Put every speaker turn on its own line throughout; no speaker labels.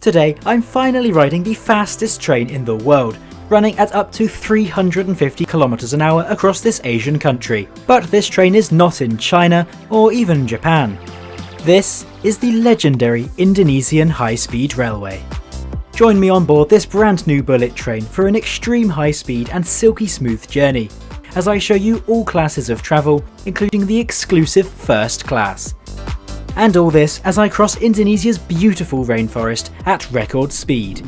Today, I'm finally riding the fastest train in the world, running at up to 350 kilometers an hour across this Asian country. But this train is not in China or even Japan. This is the legendary Indonesian high-speed railway. Join me on board this brand new bullet train for an extreme high-speed and silky smooth journey, as I show you all classes of travel, including the exclusive first class. And all this as I cross Indonesia's beautiful rainforest at record speed.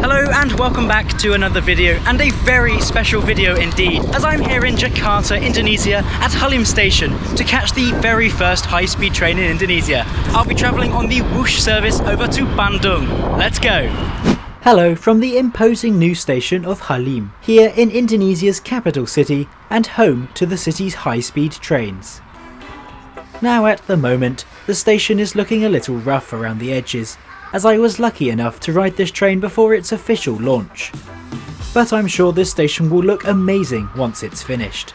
Hello and welcome back to another video, and a very special video indeed, as I'm here in Jakarta, Indonesia at Halim station to catch the very first high-speed train in Indonesia. I'll be travelling on the Whoosh service over to Bandung. Let's go! Hello from the imposing new station of Halim, here in Indonesia's capital city and home to the city's high-speed trains. Now at the moment, the station is looking a little rough around the edges, as I was lucky enough to ride this train before its official launch. But I'm sure this station will look amazing once it's finished.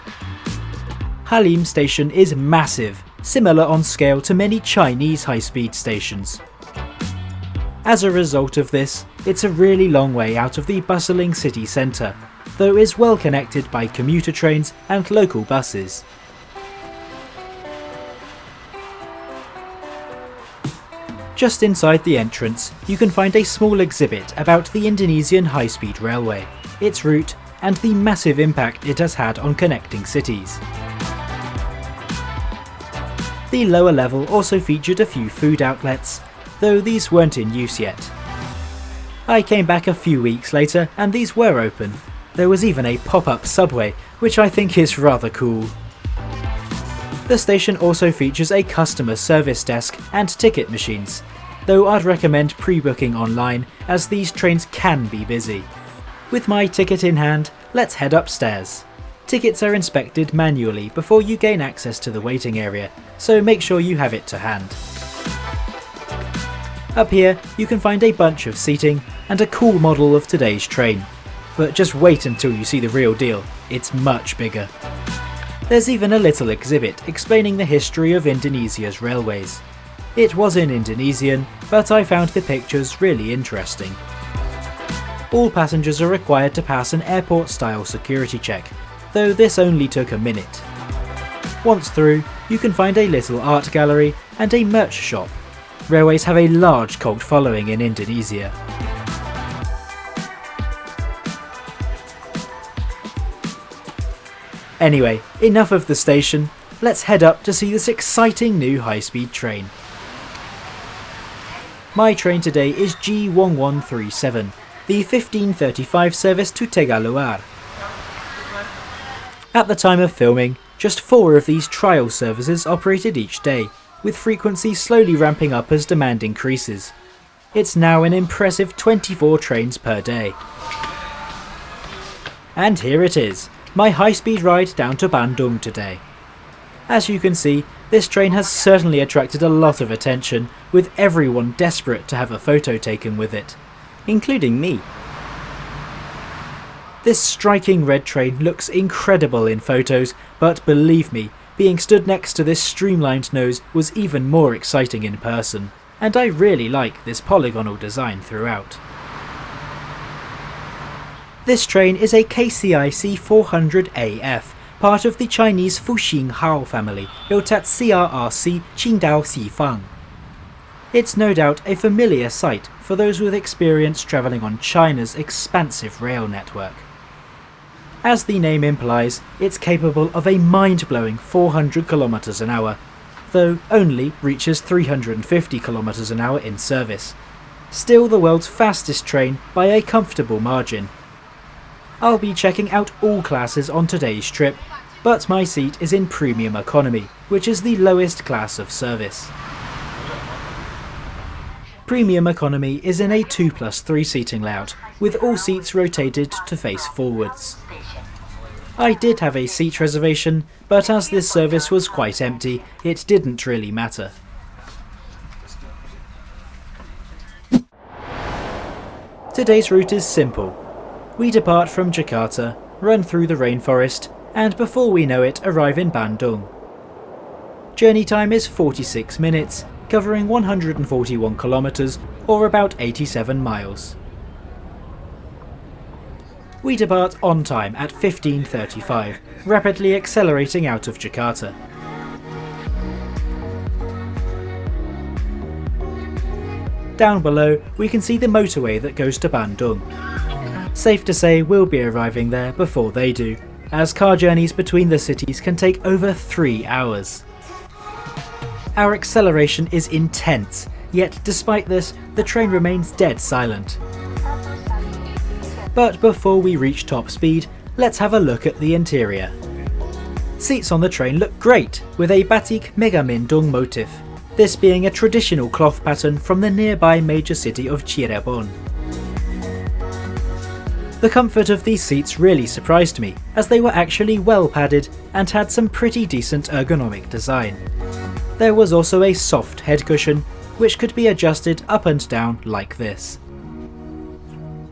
Halim station is massive, similar on scale to many Chinese high-speed stations. As a result of this, it's a really long way out of the bustling city centre, though is well connected by commuter trains and local buses. Just inside the entrance, you can find a small exhibit about the Indonesian high-speed railway, its route, and the massive impact it has had on connecting cities. The lower level also featured a few food outlets, though these weren't in use yet. I came back a few weeks later and these were open. There was even a pop-up subway, which I think is rather cool. The station also features a customer service desk and ticket machines, though I'd recommend pre-booking online as these trains can be busy. With my ticket in hand, let's head upstairs. Tickets are inspected manually before you gain access to the waiting area, so make sure you have it to hand. Up here, you can find a bunch of seating and a cool model of today's train. But just wait until you see the real deal, it's much bigger. There's even a little exhibit explaining the history of Indonesia's railways. It was in Indonesian, but I found the pictures really interesting. All passengers are required to pass an airport-style security check, though this only took a minute. Once through, you can find a little art gallery and a merch shop. Railways have a large cult following in Indonesia. Anyway, enough of the station, let's head up to see this exciting new high-speed train. My train today is G1137, the 1535 service to Tegalluar. At the time of filming, just 4 of these trial services operated each day, with frequency slowly ramping up as demand increases. It's now an impressive 24 trains per day. And here it is, my high-speed ride down to Bandung today. As you can see, this train has certainly attracted a lot of attention, with everyone desperate to have a photo taken with it, including me. This striking red train looks incredible in photos, but believe me, being stood next to this streamlined nose was even more exciting in person, and I really like this polygonal design throughout. This train is a KCIC 400AF, part of the Chinese Fuxing Hao family, built at CRRC Qingdao Xifang. It's no doubt a familiar sight for those with experience travelling on China's expansive rail network. As the name implies, it's capable of a mind-blowing 400 kilometers an hour, though only reaches 350 kilometers an hour in service. Still the world's fastest train by a comfortable margin. I'll be checking out all classes on today's trip, but my seat is in Premium Economy, which is the lowest class of service. Premium Economy is in a 2+3 seating layout, with all seats rotated to face forwards. I did have a seat reservation, but as this service was quite empty, it didn't really matter. Today's route is simple. We depart from Jakarta, run through the rainforest, and before we know it arrive in Bandung. Journey time is 46 minutes, covering 141 kilometres or about 87 miles. We depart on time at 15:35, rapidly accelerating out of Jakarta. Down below, we can see the motorway that goes to Bandung. Safe to say we'll be arriving there before they do, as car journeys between the cities can take over 3 hours. Our acceleration is intense, yet despite this, the train remains dead silent. But before we reach top speed, let's have a look at the interior. Seats on the train look great, with a batik Megamendung motif, this being a traditional cloth pattern from the nearby major city of Cirebon. The comfort of these seats really surprised me, as they were actually well padded and had some pretty decent ergonomic design. There was also a soft head cushion, which could be adjusted up and down like this.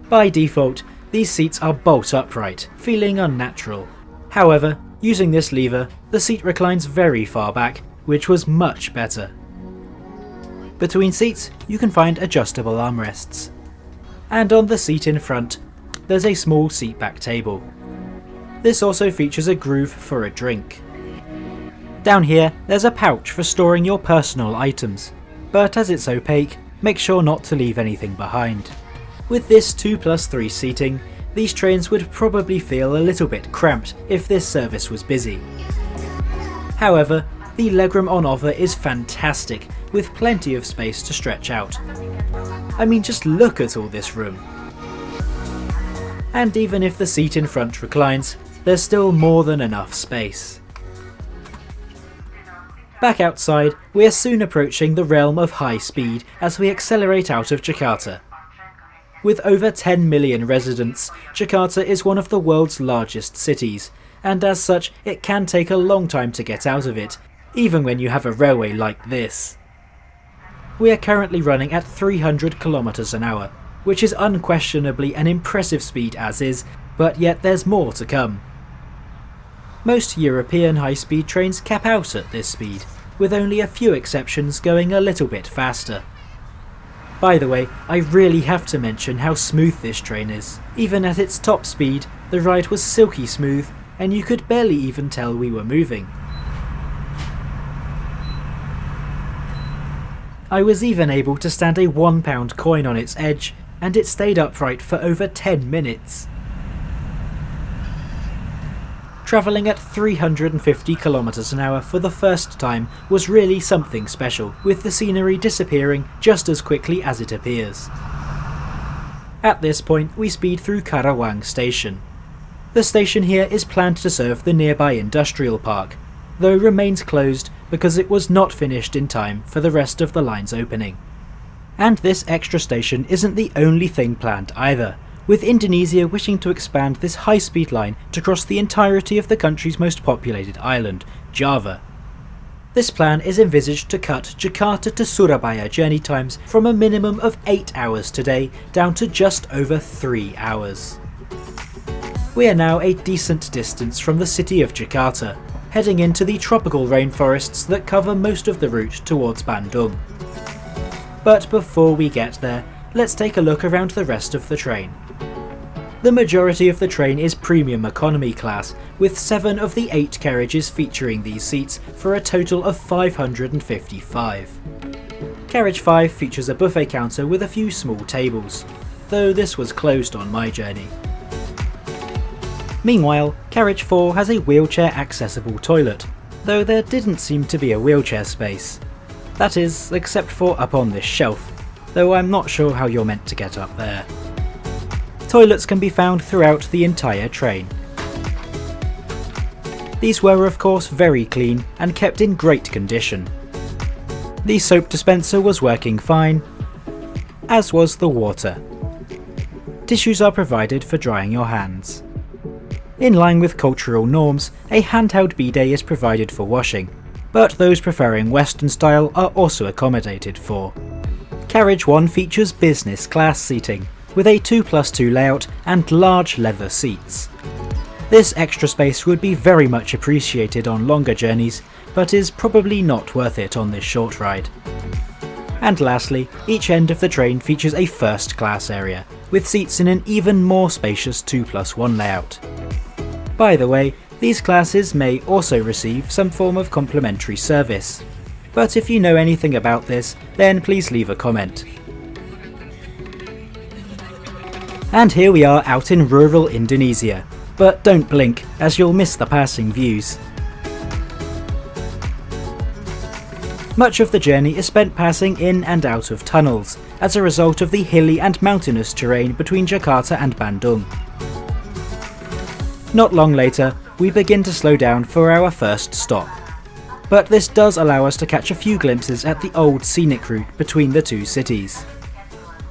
By default, these seats are bolt upright, feeling unnatural. However, using this lever, the seat reclines very far back, which was much better. Between seats, you can find adjustable armrests. And on the seat in front, there's a small seatback table. This also features a groove for a drink. Down here, there's a pouch for storing your personal items, but as it's opaque, make sure not to leave anything behind. With this 2+3 seating, these trains would probably feel a little bit cramped if this service was busy. However, the legroom on offer is fantastic, with plenty of space to stretch out. I mean, just look at all this room. And even if the seat in front reclines, there's still more than enough space. Back outside, we are soon approaching the realm of high speed as we accelerate out of Jakarta. With over 10 million residents, Jakarta is one of the world's largest cities, and as such it can take a long time to get out of it, even when you have a railway like this. We are currently running at 300 kilometers an hour, which is unquestionably an impressive speed as is, but yet there's more to come. Most European high-speed trains cap out at this speed, with only a few exceptions going a little bit faster. By the way, I really have to mention how smooth this train is. Even at its top speed, the ride was silky smooth, and you could barely even tell we were moving. I was even able to stand a £1 coin on its edge, and it stayed upright for over 10 minutes. Travelling at 350 kilometers an hour for the first time was really something special, with the scenery disappearing just as quickly as it appears. At this point, we speed through Karawang station. The station here is planned to serve the nearby industrial park, though remains closed because it was not finished in time for the rest of the line's opening. And this extra station isn't the only thing planned either, with Indonesia wishing to expand this high-speed line to cross the entirety of the country's most populated island, Java. This plan is envisaged to cut Jakarta to Surabaya journey times from a minimum of 8 hours today down to just over 3 hours. We are now a decent distance from the city of Jakarta, heading into the tropical rainforests that cover most of the route towards Bandung. But before we get there, let's take a look around the rest of the train. The majority of the train is premium economy class, with 7 of the 8 carriages featuring these seats for a total of 555. Carriage 5 features a buffet counter with a few small tables, though this was closed on my journey. Meanwhile, Carriage 4 has a wheelchair accessible toilet, though there didn't seem to be a wheelchair space. That is, except for up on this shelf, though I'm not sure how you're meant to get up there. Toilets can be found throughout the entire train. These were of course very clean and kept in great condition. The soap dispenser was working fine, as was the water. Tissues are provided for drying your hands. In line with cultural norms, a handheld bidet is provided for washing, but those preferring Western style are also accommodated for. Carriage 1 features business class seating, with a 2+2 layout and large leather seats. This extra space would be very much appreciated on longer journeys, but is probably not worth it on this short ride. And lastly, each end of the train features a first class area, with seats in an even more spacious 2+1 layout. By the way, these classes may also receive some form of complimentary service, but if you know anything about this, then please leave a comment. And here we are out in rural Indonesia, but don't blink as you'll miss the passing views. Much of the journey is spent passing in and out of tunnels, as a result of the hilly and mountainous terrain between Jakarta and Bandung. Not long later, we begin to slow down for our first stop, but this does allow us to catch a few glimpses at the old scenic route between the two cities.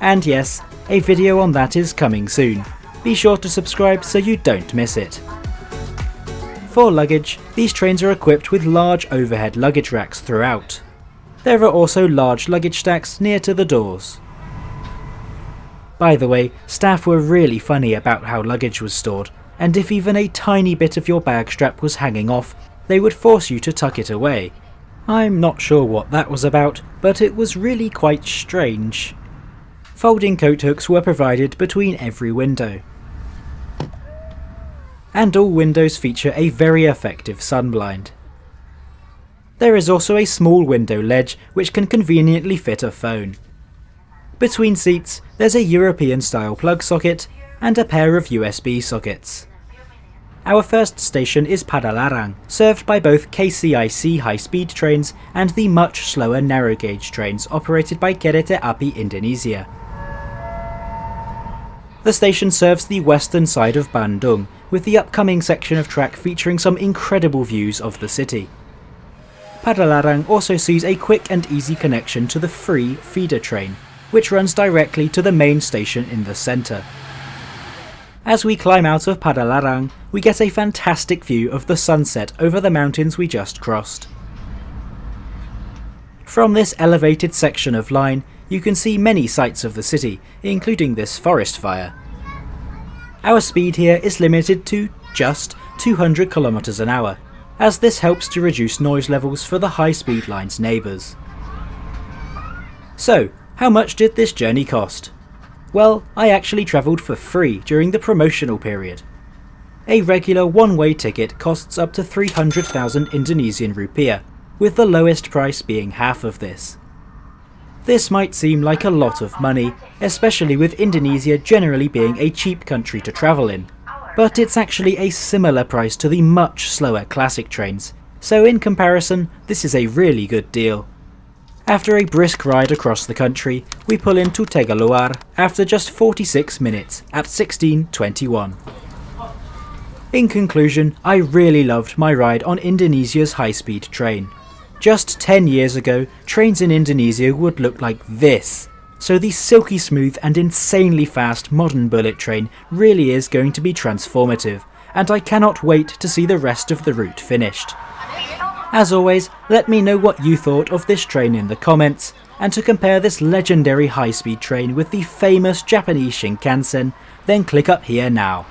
And yes, a video on that is coming soon. Be sure to subscribe so you don't miss it. For luggage, these trains are equipped with large overhead luggage racks throughout. There are also large luggage stacks near to the doors. By the way, staff were really funny about how luggage was stored, and if even a tiny bit of your bag strap was hanging off, they would force you to tuck it away. I'm not sure what that was about, but it was really quite strange. Folding coat hooks were provided between every window. And all windows feature a very effective sunblind. There is also a small window ledge which can conveniently fit a phone. Between seats, there's a European-style plug socket and a pair of USB sockets. Our first station is Padalarang, served by both KCIC high-speed trains and the much slower narrow-gauge trains operated by Kereta Api Indonesia. The station serves the western side of Bandung, with the upcoming section of track featuring some incredible views of the city. Padalarang also sees a quick and easy connection to the free feeder train, which runs directly to the main station in the centre. As we climb out of Padalarang, we get a fantastic view of the sunset over the mountains we just crossed. From this elevated section of line, you can see many sights of the city, including this forest fire. Our speed here is limited to just 200 km an hour, as this helps to reduce noise levels for the high-speed line's neighbours. So, how much did this journey cost? Well, I actually travelled for free during the promotional period. A regular one-way ticket costs up to 300,000 Indonesian rupiah, with the lowest price being half of this. This might seem like a lot of money, especially with Indonesia generally being a cheap country to travel in, but it's actually a similar price to the much slower classic trains, so in comparison, this is a really good deal. After a brisk ride across the country, we pull into Tegalluar after just 46 minutes at 16:21. In conclusion, I really loved my ride on Indonesia's high-speed train. Just 10 years ago, trains in Indonesia would look like this, so the silky smooth and insanely fast modern bullet train really is going to be transformative, and I cannot wait to see the rest of the route finished. As always, let me know what you thought of this train in the comments, and to compare this legendary high-speed train with the famous Japanese Shinkansen, then click up here now.